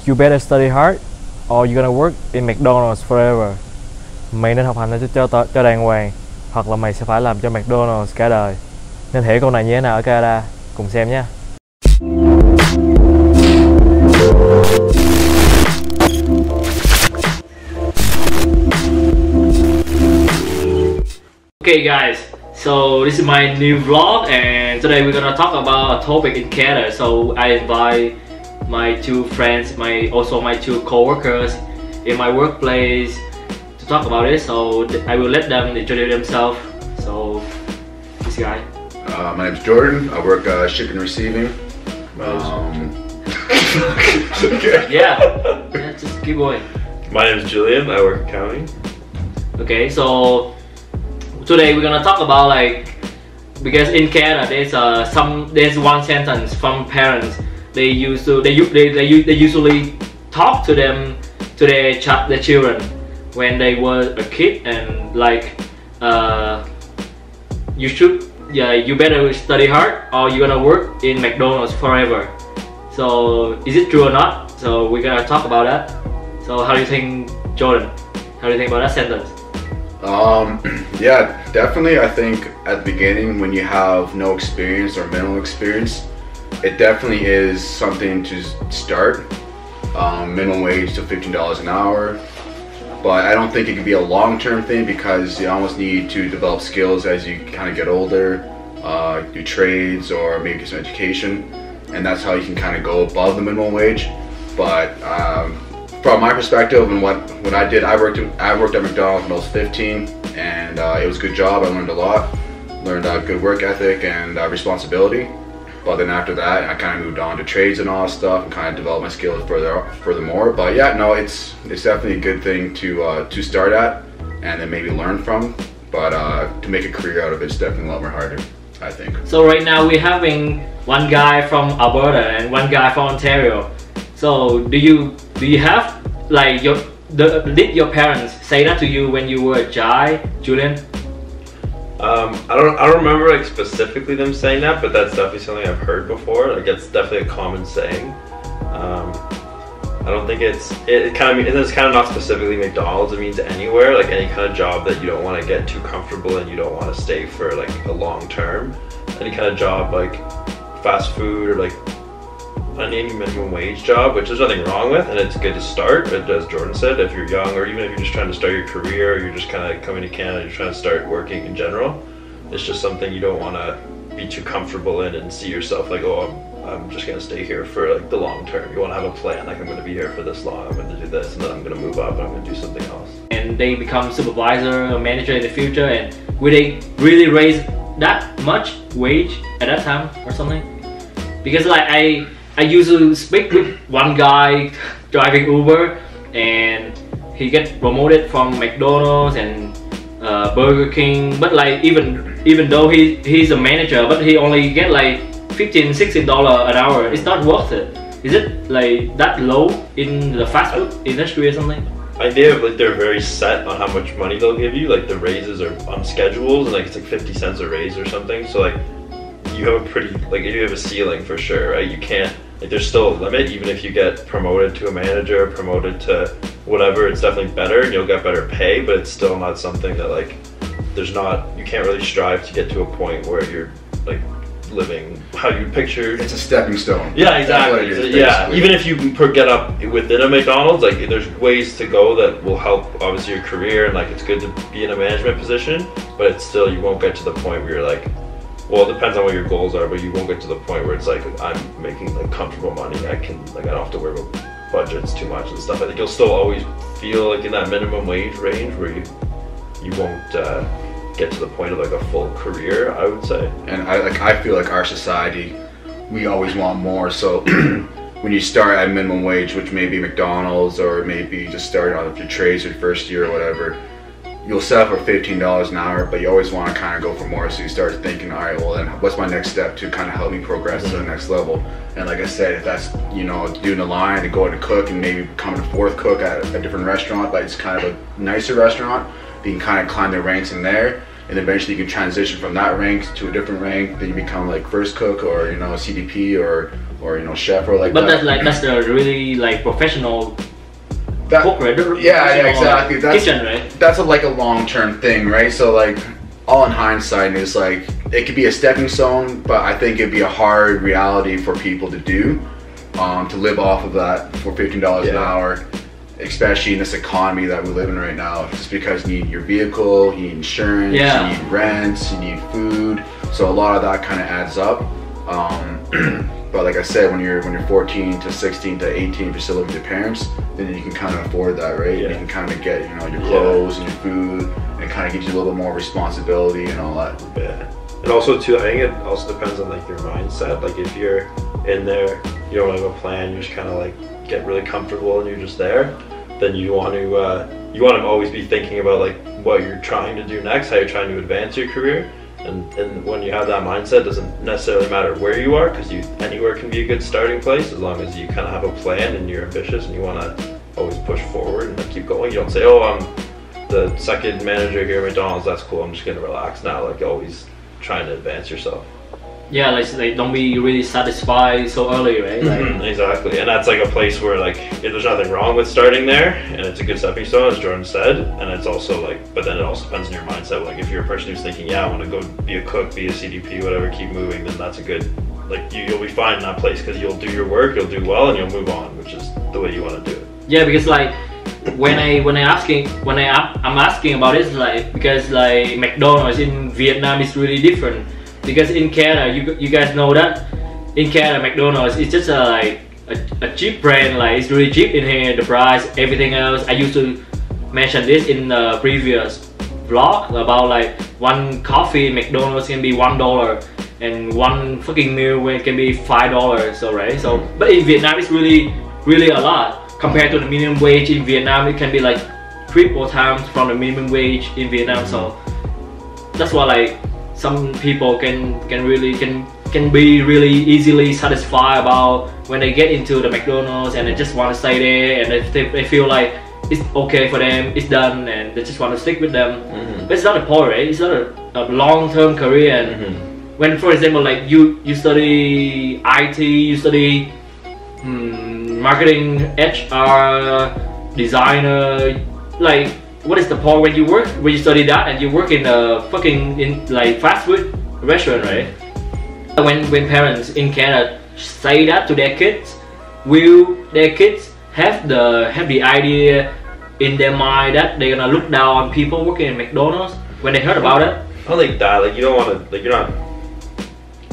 You better study hard or you're gonna work in McDonald's forever. Mày nên học hành cho đàng hoàng, hoặc là mày sẽ phải làm cho McDonald's cả đời. Nên hiểu câu này như thế nào ở Canada, cùng xem nhé. Okay guys, so this is my new vlog, and today we're gonna talk about a topic in Canada. So I invite my two friends, also my two co-workers in my workplace to talk about it. So I will let them introduce themselves. So this guy. My name's Jordan. I work shipping and receiving. Okay. Yeah, just keep going. My name is Julian. I work accounting. Okay, so today we're gonna talk about, like, because in Canada there's one sentence from parents. They usually talk to their children when they were a kid, and like you better study hard or you're gonna work in McDonald's forever. So is it true or not? So we're gonna talk about that. So how do you think, Jordan? How do you think about that sentence? Yeah, definitely. I think at the beginning, when you have no experience or minimal experience, it definitely is something to start. Minimum wage to $15 an hour, but I don't think it could be a long-term thing, because you almost need to develop skills as you kind of get older, do trades or maybe get some education, and that's how you can kind of go above the minimum wage. But from my perspective and what I did, I worked at McDonald's when I was 15, and it was a good job. I learned a lot, learned good work ethic and responsibility. But then after that, I kind of moved on to trades and all that stuff, and kind of developed my skills furthermore. But yeah, no, it's definitely a good thing to start at and then maybe learn from. But to make a career out of it's definitely a lot more harder, I think. So right now we're having one guy from Alberta and one guy from Ontario. So do you have, like, did your parents say that to you when you were a child, Julian? I don't remember like specifically them saying that, but that's definitely something I've heard before. Like, it's definitely a common saying. I don't think it's kind of not specifically McDonald's. It means anywhere, like any kind of job that you don't want to get too comfortable and you don't want to stay for like a long term. Any kind of job like fast food or like any minimum wage job, which there's nothing wrong with, and it's good to start. But as Jordan said, if you're young, or even if you're just trying to start your career, or you're just kind of coming to Canada, you're trying to start working in general, it's just something you don't want to be too comfortable in and see yourself like, oh, I'm just going to stay here for like the long term. You want to have a plan, like, I'm going to be here for this long, I'm going to do this, and then I'm going to move up and I'm going to do something else. And they become supervisor or manager in the future, and will they really raise that much wage at that time or something? Because like I used to speak with one guy driving Uber, and he gets promoted from McDonald's and Burger King, but like even though he's a manager, but he only get like $15-16 an hour. It's not worth it. Is it like that low in the fast food industry or something? I think like they're very set on how much money they'll give you. Like the raises are on schedules, and like it's like 50 cents a raise or something. So like you have a pretty, like, you have a ceiling for sure, right? You can't, like, there's still a limit. Even if you get promoted to a manager, promoted to whatever, it's definitely better and you'll get better pay, but it's still not something that, like, you can't really strive to get to a point where you're like living how you pictured. It's a stepping stone. Yeah, exactly. Yeah, even if you get up within a McDonald's, like, there's ways to go that will help obviously your career, and like it's good to be in a management position, but it's still, you won't get to the point where you're like, well, it depends on what your goals are, but you won't get to the point where it's like, I'm making like comfortable money, I don't have to worry about budgets too much and stuff. I think you'll still always feel like in that minimum wage range where you won't get to the point of like a full career, I would say. And I feel like our society, we always want more. So when you start at minimum wage, which may be McDonald's or maybe just starting on your trades your first year or whatever, you'll settle for $15 an hour, but you always want to kind of go for more. So you start thinking, all right, well then what's my next step to kind of help me progress to the next level? And like I said, if that's, you know, doing the line and going to cook and maybe becoming a fourth cook at a different restaurant, but it's kind of a nicer restaurant, you can kind of climb the ranks in there. and eventually you can transition from that rank to a different rank. Then you become like first cook, or you know, a CDP, or you know, chef, or like but that. that's the really like professional cook, right? Yeah, exactly. That's kitchen, right? That's like a long-term thing, right? So like, all in hindsight is like, it could be a stepping stone, but I think it'd be a hard reality for people to do, to live off of that for $15 an hour, especially in this economy that we live in right now. Just because you need your vehicle, you need insurance, you need rent, you need food, so a lot of that kind of adds up. But like I said, when you're 14 to 16 to 18, if you're still living with your parents, then you can kind of afford that, right? You can kind of get, you know, your clothes and your food, and it kind of gives you a little bit more responsibility and all that. Yeah. And also too, I think it also depends on like your mindset. Like if you're in there, you don't have a plan, you just kind of like get really comfortable and you're just there, then you want to always be thinking about like what you're trying to do next, how you're trying to advance your career. And when you have that mindset, it doesn't necessarily matter where you are, because anywhere can be a good starting place, as long as you kind of have a plan and you're ambitious and you want to always push forward and keep going. You don't say, oh, I'm the second manager here at McDonald's, that's cool, I'm just going to relax now. Like, always trying to advance yourself. Yeah, like don't be really satisfied so early, right? Like, exactly, and that's like a place where like there's nothing wrong with starting there, and it's a good stepping stone, as Jordan said. And it's also like, but then it also depends on your mindset. Like if you're a person who's thinking, yeah, I want to go be a cook, be a CDP, whatever, keep moving, then that's a good, like you'll be fine in that place, because you'll do your work, you'll do well, and you'll move on, which is the way you want to do it. Yeah, because like I'm asking about it, like because like McDonald's in Vietnam is really different. Because in Canada, you guys know that in Canada, McDonald's is just a cheap brand. Like it's really cheap in here, the price, everything else. I used to mention this in the previous vlog about like one coffee in McDonald's can be $1, and one fucking meal can be $5. So right, so but in Vietnam it's really a lot compared to the minimum wage in Vietnam. It can be like 3-4 times from the minimum wage in Vietnam. So that's why like some people can be really easily satisfied about when they get into the McDonald's, and they just want to stay there, and they feel like it's okay for them, it's done, and they just want to stick with them. But it's not a point, right? It's not a long-term career. And when, for example, like you study IT, you study marketing, HR, designer, like what is the point when you study that and you work in a like fast food restaurant, right? When parents in Canada say that to their kids, will their kids have the idea in their mind that they're gonna look down on people working in McDonald's when they heard about it? I don't think that, like you don't want to, like you're not,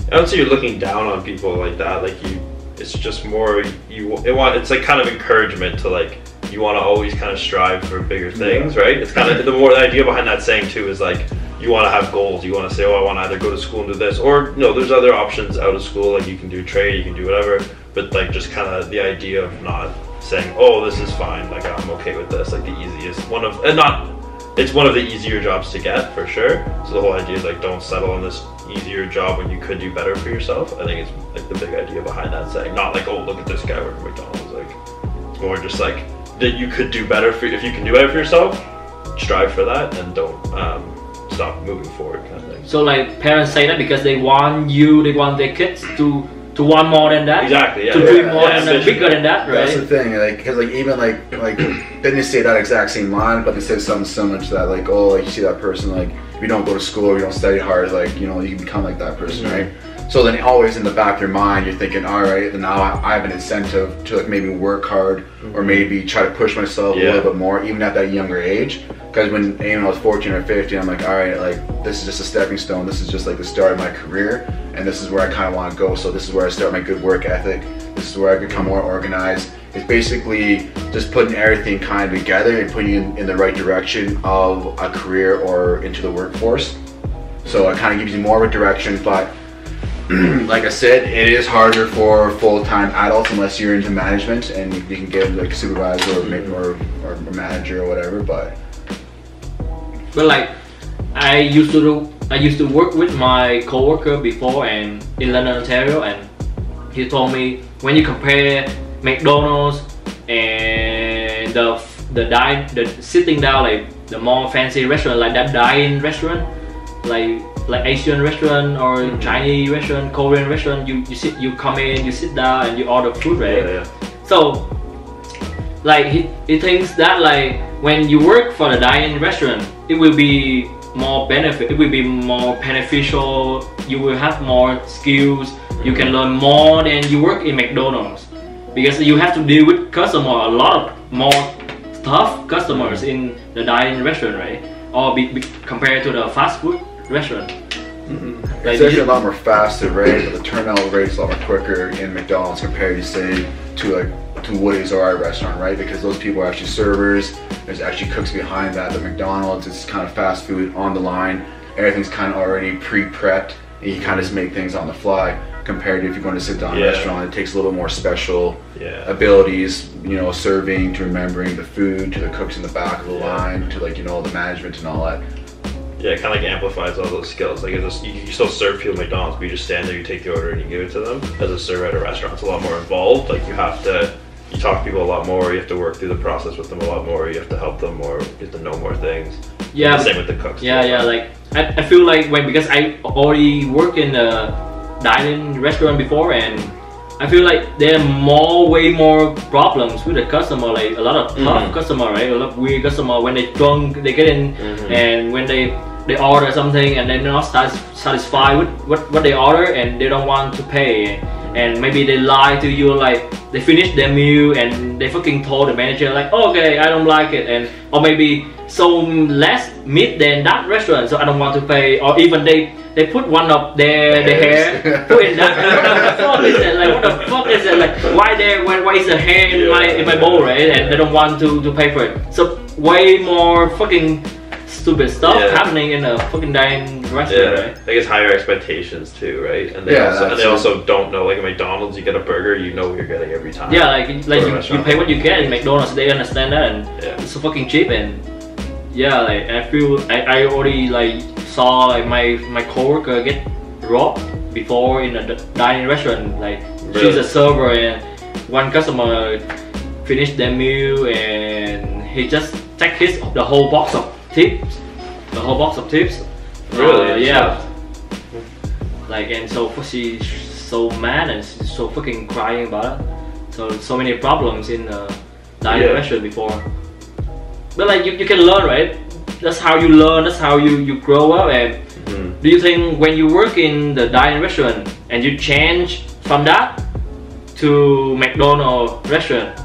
I don't say you're looking down on people like that, like it's just more, it's like kind of encouragement to like, you want to always kind of strive for bigger things, right? It's kind of, the idea behind that saying too is like, you want to have goals. You want to say, oh, I want to either go to school and do this, or no, there's other options out of school, like you can do trade, you can do whatever, but like just kind of the idea of not saying, oh, this is fine, like I'm okay with this, like the easiest one of, and not, it's one of the easier jobs to get for sure. So the whole idea is like, don't settle on this easier job when you could do better for yourself. I think it's like the big idea behind that saying, not like, oh, look at this guy working at McDonald's. Like it's more just like that you could do better for, if you can do better for yourself, strive for that and don't stop moving forward, kind of thing. So like parents say that because they want their kids to want more than that. Exactly. Yeah. To dream more and bigger than that, right? That's the thing, like, because like even like they didn't say that exact same line, but they said something similar to that, like, oh, like you see that person, like if you don't go to school or you don't study hard, like, you know, you can become like that person, right? So then always in the back of your mind, you're thinking, all right, now I have an incentive to like maybe work hard or maybe try to push myself a little bit more, even at that younger age. Because when I was 14 or 15, I'm like, all right, like this is just a stepping stone. This is just like the start of my career, and this is where I kind of want to go. So this is where I start my good work ethic. This is where I become more organized. It's basically just putting everything kind of together and putting you in the right direction of a career or into the workforce. So it kind of gives you more of a direction, but like I said, it is harder for full-time adults unless you're into management and you can get like a supervisor or maybe or a manager or whatever. But like I used to work with my coworker before and in London, Ontario, and he told me when you compare McDonald's and the sitting down, like the more fancy restaurant, like that dine-in restaurant, like Asian restaurant or Chinese restaurant, Korean restaurant, you come in, you sit down and you order food, right? Yeah. So like he thinks that like when you work for the dining restaurant, it will be more benefit, it will be more beneficial, you will have more skills, you can learn more than you work in McDonald's, because you have to deal with customer, a lot of more tough customers in the dining restaurant, right? Or compared to the fast food restaurant. Like, it's actually a lot more faster, right? But the turnout rate's a lot more quicker in McDonald's compared to say to Woody's or our restaurant, right? Because those people are actually servers. There's actually cooks behind that. The McDonald's, it's kind of fast food on the line. Everything's kind of already pre-prepped. And you kind of just make things on the fly. Compared to if you're going to sit down in a restaurant, it takes a little bit more special abilities, you know, serving, to remembering the food, to the cooks in the back of the line, to like, you know, the management and all that. Yeah, it kind of like amplifies all those skills. Like you still serve people at McDonald's, but you just stand there, you take the order, and you give it to them. As a server at a restaurant, it's a lot more involved. Like you talk to people a lot more. You have to work through the process with them a lot more. You have to help them more. You have to know more things. Yeah. Same with the cooks. Yeah. Like I feel like because I already work in a dining restaurant before, and I feel like there are way more problems with the customer. Like a lot of tough customer, right? A lot of weird customer. When they drunk, they get in, and when they order something and they're not satisfied with what they order, and they don't want to pay, and maybe they lie to you, like they finished their meal and they fucking told the manager like, oh, okay, I don't like it, and or maybe so less meat than that restaurant, so I don't want to pay, or even they put one of their hair put in that. What the fuck is that? Like what the fuck is that? Like why is the hair in my bowl, right? And they don't want to pay for it. So way more fucking stupid stuff happening in a fucking dining restaurant, right? I guess higher expectations too, right? And they also don't know, like at McDonald's you get a burger, you know what you're getting every time. Yeah, like you pay what you get in McDonald's, they understand that, and it's so fucking cheap. And yeah, like I feel I already like saw like my coworker get robbed before in a dining restaurant. Like she's a server, and one customer finished their meal and he just took the whole box of tips. Really? Yeah. Like, and so she's so mad and she's so fucking crying about it. So many problems in the dining restaurant before. But like you can learn, right? That's how you learn, that's how you grow up. And do you think when you work in the dining restaurant and you change from that to McDonald's restaurant,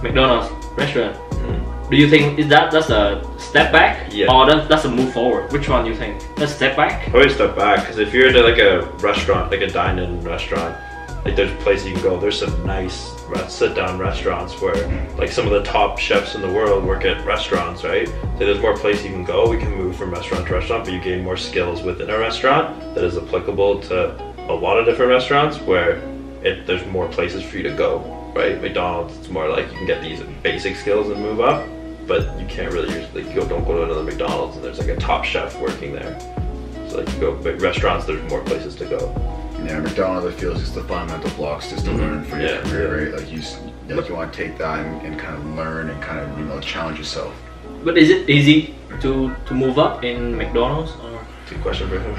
do you think that's a step back, or that's a move forward? Which one do you think? That's a step back? Probably step back, because if you're in like a restaurant, like a dine-in restaurant, like there's places you can go. There's some nice sit-down restaurants where like some of the top chefs in the world work at restaurants, right? So there's more places you can go. We can move from restaurant to restaurant, but you gain more skills within a restaurant that is applicable to a lot of different restaurants where there's more places for you to go, right? McDonald's, it's more like you can get these basic skills and move up, but you can't really usually don't go to another McDonald's and there's like a top chef working there. So like you go, but restaurants, there's more places to go. Yeah, McDonald's, I feel, is just the fundamental blocks just to learn for your career, right? Like you want to take that and kind of learn and kind of, you know, challenge yourself. But is it easy to move up in McDonald's? Or? Good question for him.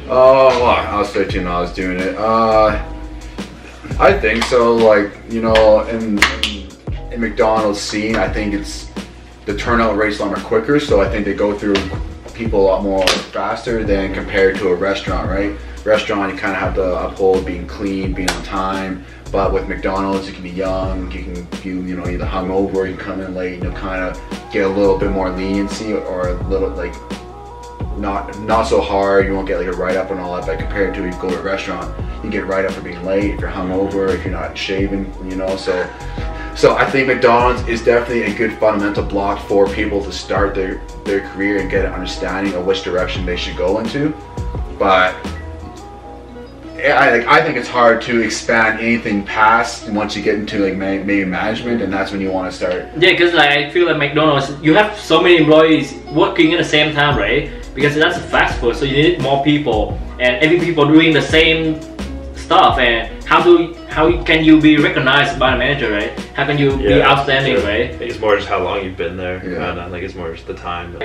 Oh, well, I was 15 when I was doing it. I think so. Like, you know, in McDonald's scene, I think it's the turnout rate's a lot more quicker, so I think they go through people a lot more faster than compared to a restaurant, right? Restaurant, you kind of have to uphold being clean, being on time, but with McDonald's you can be young, you can be, you know, either hungover, you can come in late, you know, kind of get a little bit more leniency, or a little like not so hard. You won't get like a write-up and all that, but compared to you go to a restaurant, you get write-up for being late, if you're hungover, if you're not shaven, you know. So I think McDonald's is definitely a good fundamental block for people to start their career and get an understanding of which direction they should go into. But I think it's hard to expand anything past once you get into like maybe management, and that's when you want to start. Yeah, because like I feel like McDonald's, you have so many employees working at the same time, right? Because that's fast food, so you need more people, and every people doing the same stuff. And how can you be recognized by the manager, right? How can you be outstanding, right? I think it's more just how long you've been there. Yeah. Like it's more just the time.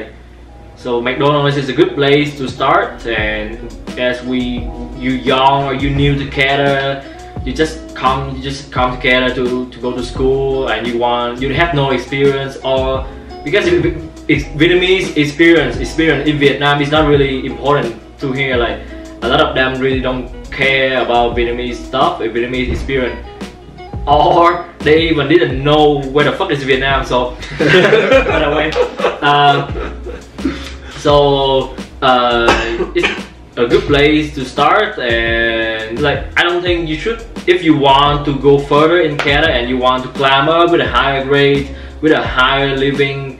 So McDonald's is a good place to start, and as you young or you new to Canada, you just come to Canada to go to school, and you have no experience, or because Vietnamese experience in Vietnam is not really important to here. Like a lot of them really don't care about Vietnamese stuff, Vietnamese experience, or they even didn't know where the fuck is Vietnam. So anyway, it's a good place to start, and like I don't think you should, if you want to go further in Canada and you want to climb up with a higher grade, with a higher living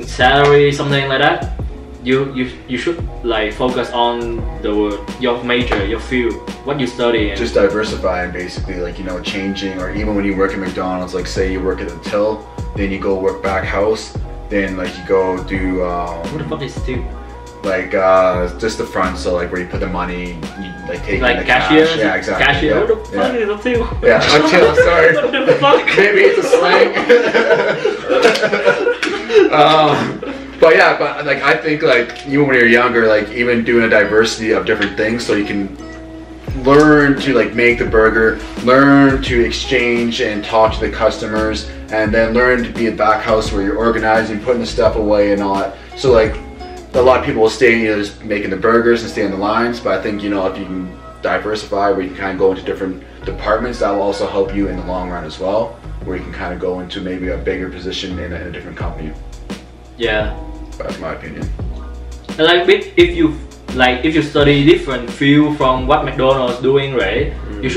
salary, something like that, you should like focus on your major, your field, what you study, and just diversifying, basically, like, you know, changing. Or even when you work at McDonald's, like say you work at the till, then you go work back house, then like you go do what the fuck is till? Like just the front, so like where you put the money, you like take like the cashier. cash. Yeah, exactly. Cashier. Yeah. What the fuck is a till? Yeah, until, sorry. What the fuck? Maybe it's a slang. But yeah, but like I think like even when you're younger, like even doing a diversity of different things, so you can learn to like make the burger, learn to exchange and talk to the customers, and then learn to be a back house where you're organizing, putting the stuff away and all that. So like a lot of people will stay, you know, just making the burgers and stay on the lines, but I think, you know, if you can diversify where you can kind of go into different departments, that will also help you in the long run as well, where you can kind of go into maybe a bigger position in a different company. Yeah, that's my opinion. And like if you study different field from what McDonald's doing, right? You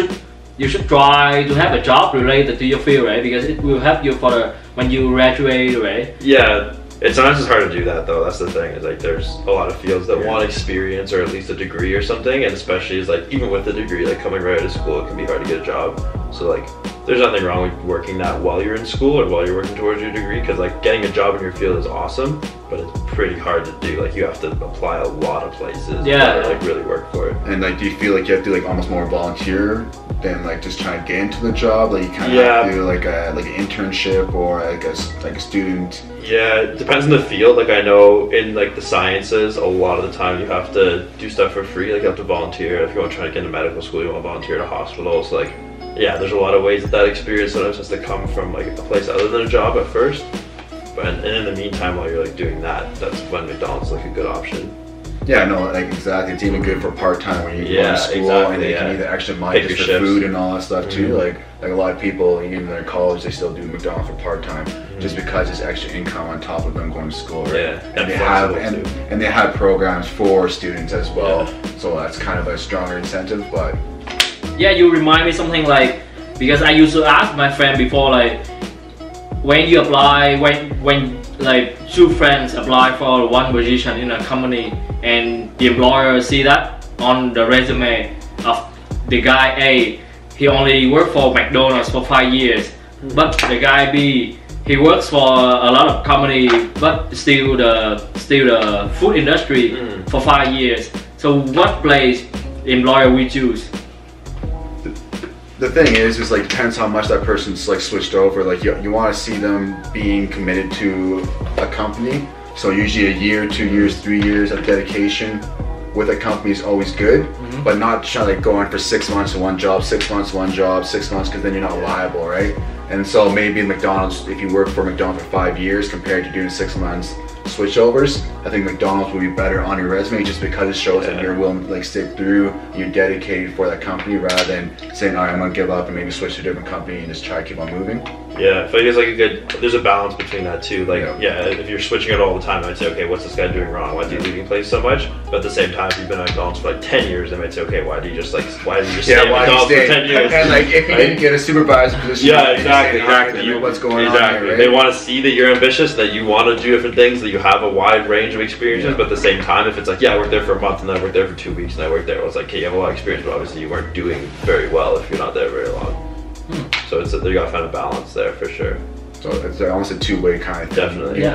should try to have a job related to your field, right? Because it will help you for when you graduate, right? Yeah, it's sometimes it's hard to do that though. That's the thing. Is like there's a lot of fields that want experience or at least a degree or something, and especially is like even with the degree, like coming right out of school, it can be hard to get a job. So like there's nothing wrong with working that while you're in school or while you're working towards your degree, because like getting a job in your field is awesome, but it's pretty hard to do. Like you have to apply a lot of places. Yeah, to like really work for it. And like, do you feel like you have to do like almost more volunteer than like just trying to get into the job? Like you kind of have to do like an internship or like a student. Yeah, it depends on the field. Like I know in like the sciences, a lot of the time you have to do stuff for free. Like you have to volunteer. If you want to try to get into medical school, you want to volunteer at a hospital. So like, yeah, there's a lot of ways that experience sometimes has to come from like a place other than a job at first. But and in the meantime, while you're like doing that, that's when McDonald's is like a good option. Yeah, no, like exactly. It's even good for part-time when you go to school and you can either extra money just for food and all that stuff too. Like a lot of people, even in their college, they still do McDonald's for part-time just because it's extra income on top of them going to school, right? Yeah, and they have programs for students as well. So that's kind of a stronger incentive, but yeah, you remind me something like, because I used to ask my friend before, like when you apply, when like two friends apply for one position in a company, and the employer see that on the resume of the guy A, he only worked for McDonald's for 5 years, but the guy B, he works for a lot of company, but still the food industry for 5 years. So what place the employer will choose? the thing is like depends how much that person's like switched over. Like you want to see them being committed to a company. So usually a year, 2 years, 3 years of dedication with a company is always good, but not trying to like go on for 6 months in one job, 6 months one job, 6 months, because then you're not reliable, right? And so maybe in McDonald's, if you work for McDonald's for 5 years compared to doing 6 months switchovers, I think McDonald's will be better on your resume just because it shows that you're willing to like stick through, you're dedicated for that company, rather than saying, all right, I'm gonna give up and maybe switch to a different company and just try to keep on moving. Yeah, I feel like it's like a good, there's a balance between that too. Like, yeah, if you're switching it all the time, I might say, okay, what's this guy doing wrong? Why is he leaving place so much? But at the same time, if you've been at McDonald's for like 10 years, they might say, okay, why do you just like, why did you just stay at McDonald's for 10 years? And like, if you didn't get a supervisor position, yeah, exactly. They know what's going on here, right? They want to see that you're ambitious, that you want to do different things, that you have a wide range of experiences, but at the same time, if it's like, yeah, I worked there for a month and then I worked there for 2 weeks and I worked there, well, it's like, okay, you have a lot of experience, but obviously you weren't doing very well if you're not there very long. So it's you gotta find a balance there for sure. So it's almost a two-way kind of thing. Definitely,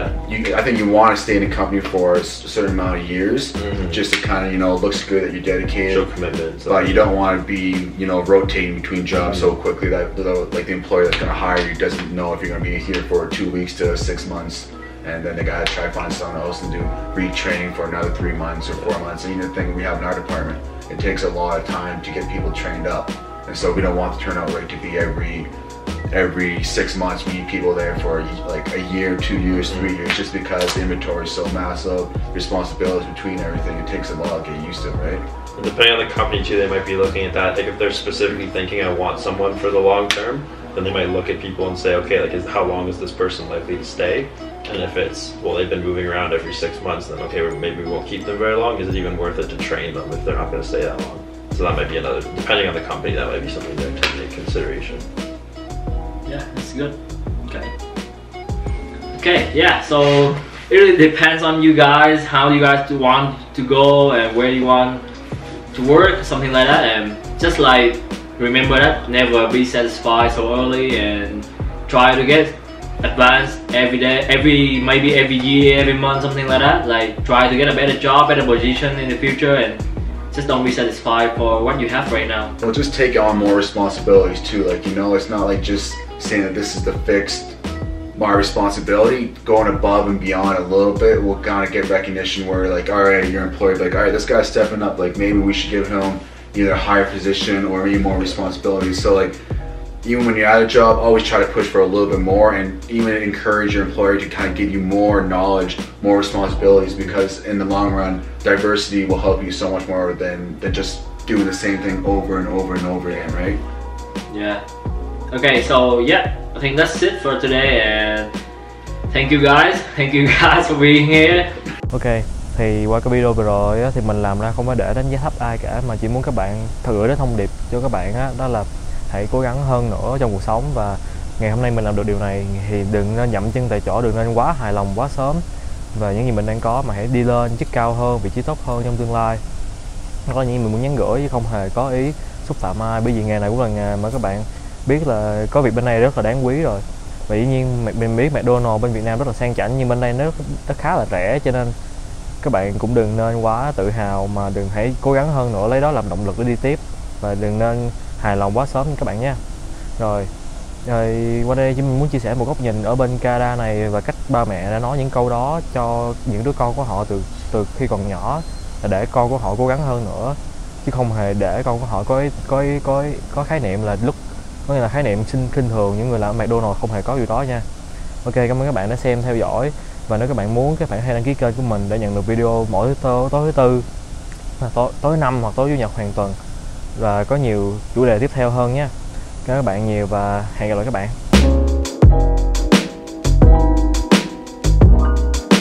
I think you want to stay in a company for a certain amount of years, just to kind of, you know, it looks good that you're dedicated. Show commitment. But you don't want to be, you know, rotating between jobs so quickly that like the employer that's going to hire you doesn't know if you're going to be here for 2 weeks to 6 months. and then they gotta try to find someone else and do retraining for another 3 months or 4 months. And the thing we have in our department, it takes a lot of time to get people trained up, and so we don't want the turnout rate to be every 6 months we need people there for like a year, 2 years, 3 years, just because the inventory is so massive, responsibilities between everything, it takes a while to get used to, right? And depending on the company too, they might be looking at that. Like if they're specifically thinking I want someone for the long term, then they might look at people and say, okay, like how long is this person likely to stay? And if it's, well, they've been moving around every 6 months, then okay, maybe we won't keep them very long. Is it even worth it to train them if they're not going to stay that long? So that might be another, depending on the company, that might be something to take into consideration. Yeah, that's good. Okay. Okay, yeah, so it really depends on you guys, how you guys want to go and where you want to work, something like that. And just like remember that never be satisfied so early, and try to get advanced every day, maybe every year, every month, something like that. Like try to get a better job, better position in the future, and just don't be satisfied for what you have right now. Well, just take on more responsibilities too. Like, you know, it's not like just saying that this is the fixed my responsibility. Going above and beyond a little bit will kind of get recognition where like, all right, your employer like, all right, this guy's stepping up, like maybe we should give him either a higher position or maybe more responsibilities. So like, even when you're at a job, always try to push for a little bit more, and even encourage your employer to kind of give you more knowledge, more responsibilities, because in the long run, diversity will help you so much more than just doing the same thing over and over and over again, right? Yeah. Okay, so yeah, I think that's it for today, and thank you guys for being here. Ok, thì qua cái video vừa rồi á, thì mình làm ra không phải để đánh giá thấp ai cả, mà chỉ muốn các bạn gửi đến thông điệp cho các bạn á, đó là hãy cố gắng hơn nữa trong cuộc sống. Và ngày hôm nay mình làm được điều này thì đừng nên dậm chân tại chỗ, đừng nên quá hài lòng quá sớm và những gì mình đang có, mà hãy đi lên chức cao hơn, vị trí tốt hơn trong tương lai. Đó là những gì mình muốn nhắn gửi, chứ không hề có ý xúc phạm ai, bởi vì nghề này cũng là nghề mà các bạn biết là có việc bên này rất là đáng quý rồi. Và dĩ nhiên mình biết McDonald bên Việt Nam rất là sang chảnh, nhưng bên đây nó khá là rẻ, cho nên các bạn cũng đừng nên quá tự hào, mà hãy cố gắng hơn nữa, lấy đó làm động lực để đi tiếp, và đừng nên hài lòng quá sớm các bạn nha. Rồi qua đây chúng mình muốn chia sẻ một góc nhìn ở bên Canada này, và cách ba mẹ đã nói những câu đó cho những đứa con của họ từ khi còn nhỏ, là để con của họ cố gắng hơn nữa, chứ không hề để con của họ có khái niệm là có nghĩa là khái niệm khinh thường những người làm McDonald, không hề có điều đó nha. Ok, cảm ơn các bạn đã xem theo dõi, và nếu các bạn muốn, các bạn hãy đăng ký kênh của mình để nhận được video mỗi tối thứ tư, tối năm hoặc tối chủ nhật hàng tuần, và có nhiều chủ đề tiếp theo hơn nhé. Cảm ơn các bạn nhiều và hẹn gặp lại các bạn.